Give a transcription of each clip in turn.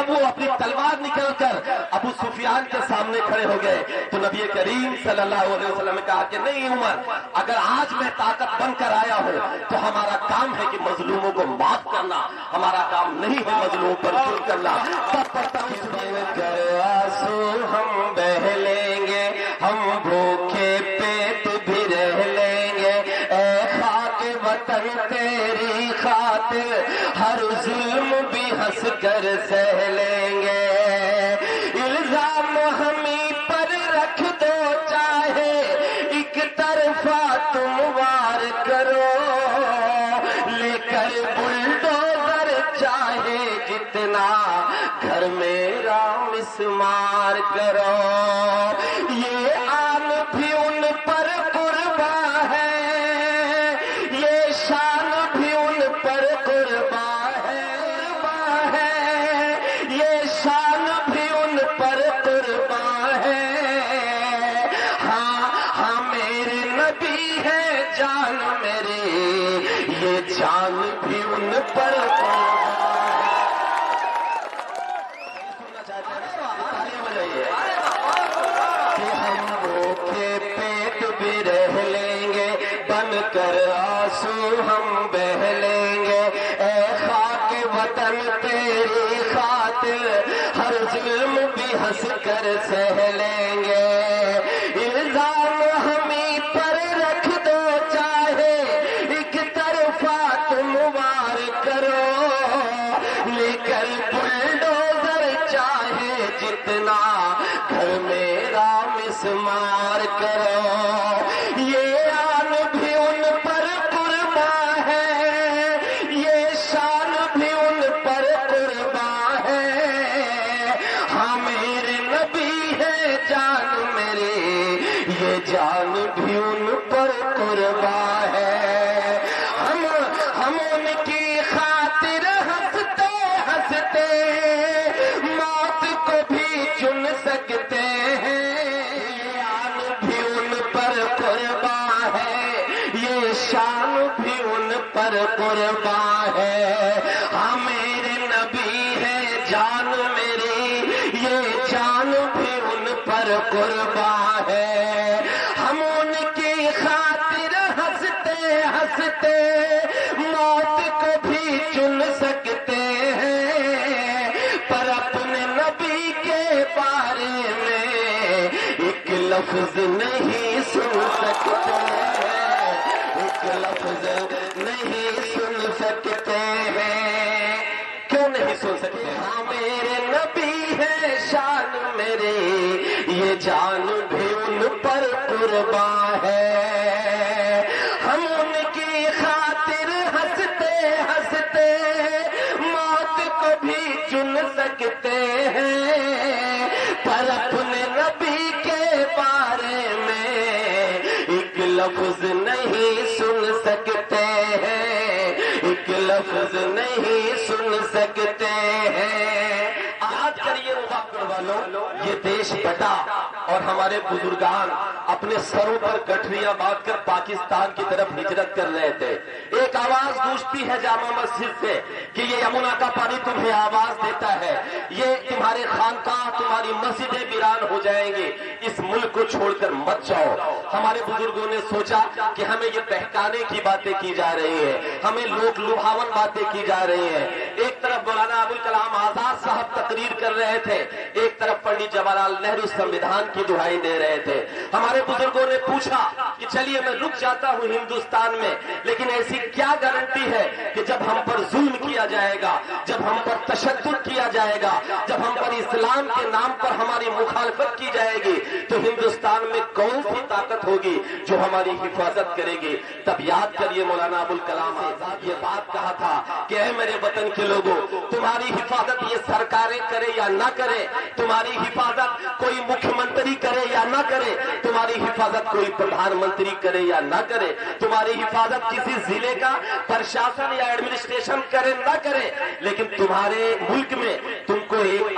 جب وہ اپنی تلوار نکال کر ابو سفیان کے سامنے کھڑے ہو گئے تو نبی کریم صلی اللہ علیہ وسلم نے کہا کہ نہیں عمر، اگر آج میں طاقت بن کر آیا ہوں تو ہمارا کام ہے کہ مظلوموں کو معاف کرنا، ہمارا کام نہیں ہے مظلوموں پر ظلم کرنا۔ تب پڑھتا ہوں کر آنسو ہم بہہ لیں گے، ہم بھوکے پیٹ بھی رہ لیں گے، اے خاک وطن تیری خاطر ہر ظلم بھی ہنس کر سہ لیں گے، الزام ہمیں پر رکھ دو چاہے ایک طرفہ تم وار کرو، لے کر بلڈوزر چاہے جتنا گھر میرا مسمار کرو، یہ آن بھی ان پر قرباں ہے، یہ شان بھی ان پر قرباں ہے، یہ شان بھی ان پر قرباں ہے، ہاں ہاں میرے نبی ہے جان میری، یہ جان بھی ان پر قرباں کہ ہم بھوکے پیٹ بھی رہ لیں گے، بن کر آنسو ہم بہہ لیں گے، اے خاک وطن تیری خاطر ہر ظلم بھی ہنس کر سہ لیں گے، الزام ہمیں پر رکھ دو چاہے ایک طرفہ تم وار کرو، لے کر بلڈوزر چاہے جتنا گھر میرا مسمار کرو، یہ آن بھی ان پر قرباں ہے، یہ شان بھی ان پر قرباں ہے، ہاں میرے نبی ہے جان میری، یہ جان بھی ان پر قرباں ہے، ہم ان کی خاطر ہنستے ہنستے موت کو بھی چن سکتے ہیں، آن بھی ان پر قرباں ہے، یہ شان بھی ان پر قرباں ہے، ہاں میرے نبی ہے جان میری، یہ جان بھی ان پر قرباں ہے، ہم ان کی خاطر ہنستے ہنستے موت کو بھی چن سکتے ہیں، پر اپنے نبی کے بارے میں ایک لفظ نہیں سن سکتے ہیں، ایک لفظ نہیں سن سکتے ہیں، کیوں نہیں سن سکتے؟ ہاں میرے نبی ہے شان میرے، یہ جان بھی ان پر قرباں ہے، ہم ان کی خاطر ہنستے ہنستے موت کو بھی چن سکتے ہیں، پر اپنے نبی کے بارے میں ایک لفظ نہیں سن سکتے ہیں، ایک لفظ نہیں سن سکتے ہیں۔ آج کریے مبارک والوں، یہ دیش بٹا اور ہمارے بزرگان اپنے سروں پر گٹھریاں باندھ کر پاکستان کی طرف ہجرت کر رہے تھے، ایک آواز گونجتی ہے جامع مسجد سے کہ یہ یمنا کا پانی تمہیں آواز دیتا ہے، یہ تمہارے خانقاہ تمہاری مسجدیں ویران ہو جائیں گے، اس ملک کو چھوڑ کر مت جاؤ۔ ہمارے بزرگوں نے سوچا کہ ہمیں یہ بہکانے کی باتیں کی جا رہی ہیں، ہمیں لوک لبھاون باتیں کی جا رہی ہیں، ایک طرف مولانا ابوالکلام آزاد صاحب تقریر کر رہے تھے، ایک طرف پنڈت جواہر لال نہرو سنویدھان کی دہائی دے رہے تھے۔ ہمارے بزرگوں نے پوچھا کہ چلیے میں رک جاتا ہوں ہندوستان میں، لیکن ایسی کیا گارنٹی ہے کہ جب ہم پر ظلم کیا جائے گا، جب ہم پر تشدد کیا جائے گا، جب ہم پر اسلام کے نام پر ہماری مخالفت کی جائے گی تو ہندوستان میں کون سی طاقت ہوگی جو ہماری حفاظت کرے گی؟ تب یاد کریے مولانا ابوالکلام آزاد یہ بات کہا تھا کہ اے میرے وطن کے لوگوں، تمہاری حفاظت یہ سرکاریں کرے یا نہ کرے، تمہاری حفاظت کوئی مکھیہ منتری کرے یا نہ کرے، تمہاری حفاظت کوئی پردھان منتری کرے یا نہ کرے، تمہاری حفاظت کسی ضلع کا پرشاسن یا ایڈمنسٹریشن کرے نہ کرے، لیکن تمہارے ملک میں تم کو ایک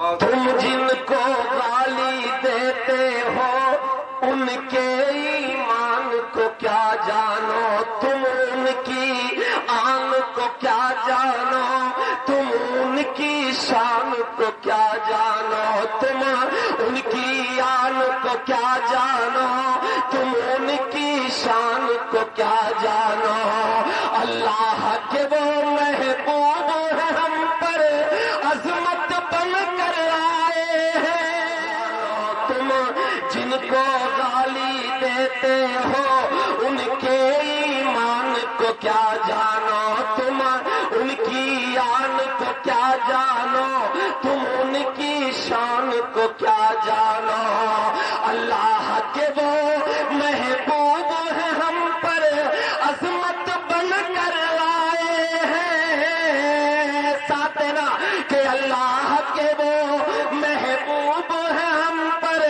تم جن کو گالی دیتے ہو ان کے ایمان کو کیا جانو، تم ان کی آن کو کیا جانو، تم ان کی شان کو کیا جانو، تم ان کی آن کو کیا جانو، تم ان کی شان کو کیا جانو۔ اللہ کے وہ محبوب ہیں ہم پر عظمت بن کر آئے ہیں، تم جن کو گالی دیتے ہو ان کے ایمان کو کیا جانو، تم ان کی آن کو کیا جانو، تم ان کی شان کو کیا جانو۔ اللہ کے وہ محبوب ہیں ہم پر عظمت بن کر آئے ہیں، ساتھ نا کہ اللہ کے وہ محبوب ہیں ہم پر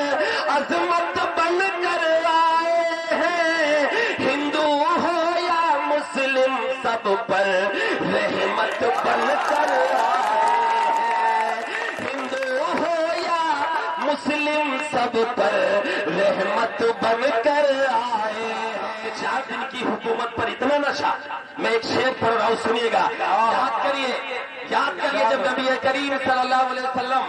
عظمت بن کر آئے ہیں، ہندو ہو یا مسلم سب پر رحمت بن کر آئے ہیں، ہندو ہو یا مسلم سب پر رحمت بن کر آئے ہیں۔ 4 دن کی حکومت پر اتنا نشہ، میں ایک شعر پڑھ رہا ہوں سنیے گا، یاد کریے جب نبی کریم صلی اللہ علیہ وسلم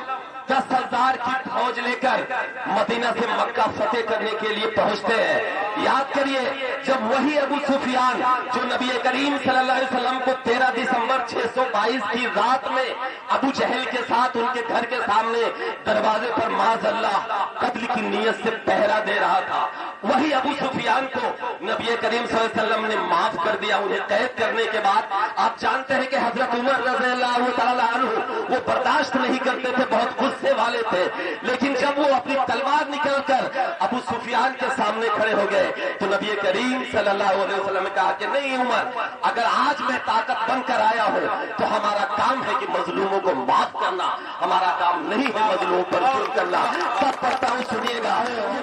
10,000 کی فوج لے کر مدینہ سے مکہ فتح کرنے کے لیے پہنچتے ہیں، یاد کریے جب وہی ابو سفیان جو نبی کریم صلی اللہ علیہ وسلم کو 13 دسمبر 622 کی رات میں ابو جہل کے ساتھ ان کے گھر کے سامنے دروازے پر معاذ اللہ قتل کی نیت سے پہرا دے رہا تھا، وہی ابو سفیان کو نبی کریم صلی اللہ علیہ وسلم نے معاف کر دیا۔ انہیں قید کرنے کے بعد آپ جانتے ہیں کہ حضرت عمر رضی اللہ تعالیٰ عنہ وہ برداشت نہیں کرتے تھے، بہت غصے والے تھے، لیکن جب وہ اپنی تلوار نکال کر ابو سفیان کے سامنے کھڑے ہو گئے تو نبی کریم صلی اللہ علیہ وسلم نے کہا کہ نہیں عمر، اگر آج میں طاقت بن کر آیا ہوں تو ہمارا کام ہے کہ مظلوموں کو معاف کرنا، ہمارا کام نہیں ہے مظلوموں پر ظلم کرنا۔ سب پڑھتا ہوں سنیے گا،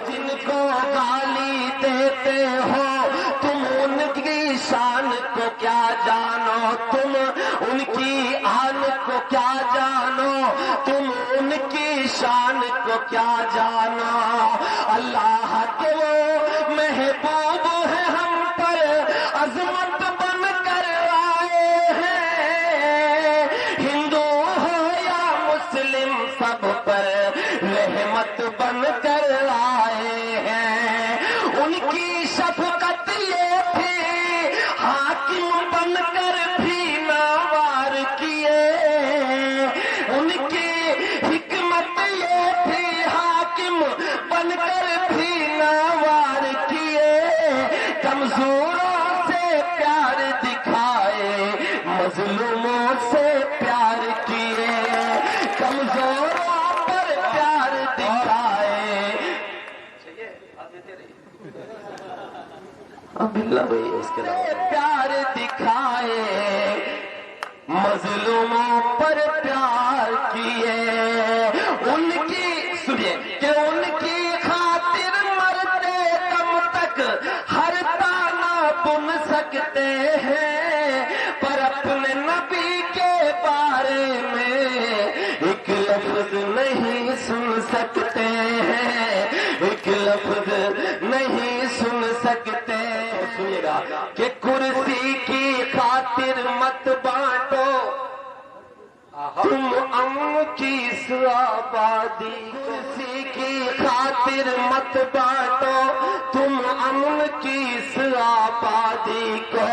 جن کو گالی دیتے ہو تم ان کی شان کو کیا جانو، تم ان کی آن کو کیا جانو، تم ان کی شان کو کیا جانو۔ اللہ کے وہ محبوب ہیں ہم پر عظمت بن کر آئے ہیں، ہندو ہو یا مسلم سب پر رحمت بن کر آئے ہیں۔ ان کی شفقت یہ تھی حاکم بن کر بھی ناوار کیے، ان کی حکمت یہ تھی حاکم بن کر بھی ناوار کیے، کمزوروں سے پیار دکھائے مظلوموں سے پیار کیے، کمزوروں پر پیار دکھائے پیار دکھائے مظلوموں پر پیار کیے، ان کی سنیے کہ ان کی خاطر مرتے دم تک ہر تانا بن سکتے ہیں، پر اپنے نبی کے بارے میں ایک لفظ نہیں سن سکتے ہیں، ایک لفظ نہیں سن سکتے۔ سنیے گا کہ کرسی کی خاطر مت بانٹو تم امن کی اس آبادی، کرسی کی خاطر مت بانٹو تم امن کی اس آبادی کو،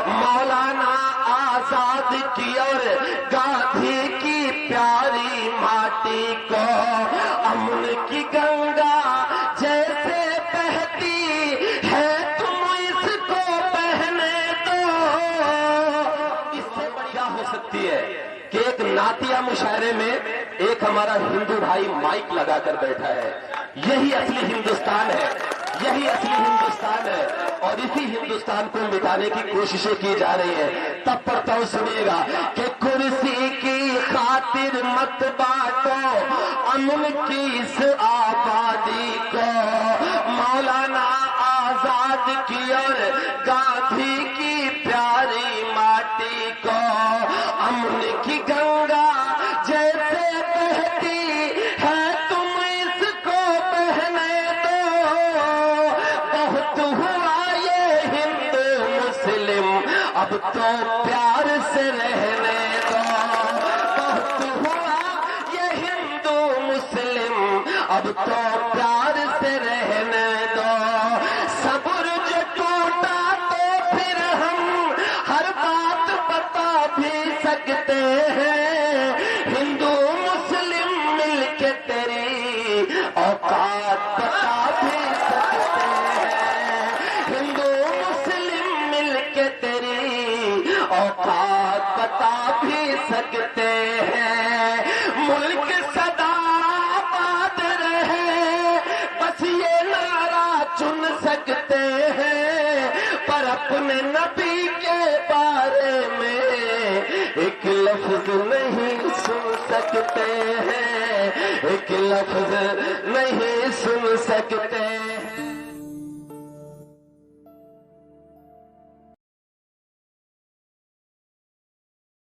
مولانا آزاد کی اور گاندھی کی پیاری ماٹی کو، امن کی گنگا جیسے بہتی ہے تم اس کو بہنے دو۔ اس سے بڑی کیا ہو سکتی ہے کہ ایک نعتیہ مشاعرے میں ایک ہمارا ہندو بھائی مائک لگا کر بیٹھا ہے، یہی اصلی ہندوستان ہے، یہی اصلی ہندوستان ہے، اور اسی ہندوستان کو مٹانے کی کوششیں کی جا رہی ہیں۔ تب پڑھتا ہوں سنیے گا کہ کرسی کی خاطر مت بانٹو امن کی اس آبادی کو، مولانا آزاد کی اور گاندھی کی پیاری ماٹی کو، امن کی گنگا جیسے بہتی اب تو پیار سے رہنے دو، بہت ہوا یہ ہندو مسلم، اب تو پیار سے رہنے دو، صبر جو ٹوٹا تو پھر ہم ہر بات بتا بھی سکتے ہیں، ہندو مسلم مل کے تیری اوقات بتا بھی سکتے ہیں، ہندو مسلم مل کے تیری اوقات بتا بھی سکتے ہیں، ملک سدا آباد رہے بس یہ نعرہ چن سکتے ہیں، پر اپنے نبی کے بارے میں ایک لفظ نہیں سن سکتے ہیں، ایک لفظ نہیں سن سکتے۔